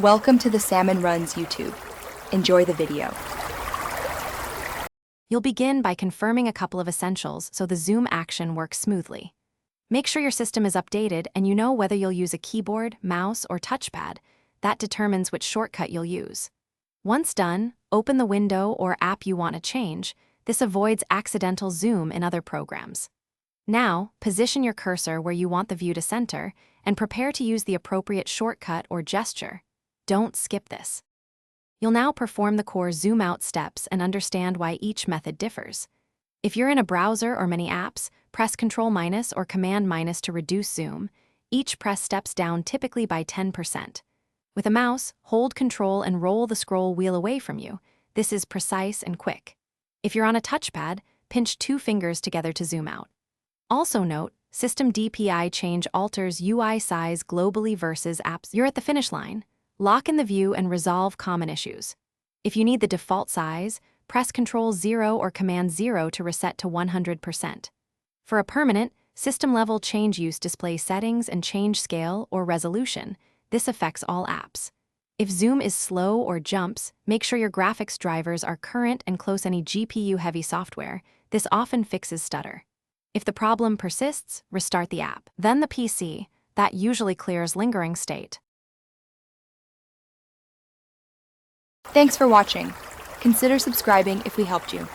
Welcome to the Salmon Runs YouTube. Enjoy the video. You'll begin by confirming a couple of essentials so the zoom action works smoothly. Make sure your system is updated and you know whether you'll use a keyboard, mouse, or touchpad. That determines which shortcut you'll use. Once done, open the window or app you want to change. This avoids accidental zoom in other programs. Now, position your cursor where you want the view to center and prepare to use the appropriate shortcut or gesture. Don't skip this. You'll now perform the core zoom out steps and understand why each method differs. If you're in a browser or many apps, press Ctrl- or Command- to reduce zoom. Each press steps down typically by 10%. With a mouse, hold Ctrl and roll the scroll wheel away from you. This is precise and quick. If you're on a touchpad, pinch 2 fingers together to zoom out. Also note, System DPI change alters UI size globally versus apps. You're at the finish line. Lock in the view and resolve common issues. If you need the default size, press Ctrl-0 or Command-0 to reset to 100%. For a permanent, system-level change use display settings and change scale or resolution. This affects all apps. If zoom is slow or jumps, make sure your graphics drivers are current and close any GPU-heavy software. This often fixes stutter. If the problem persists, restart the app. Then the PC. That usually clears lingering state. Thanks for watching. Consider subscribing if we helped you.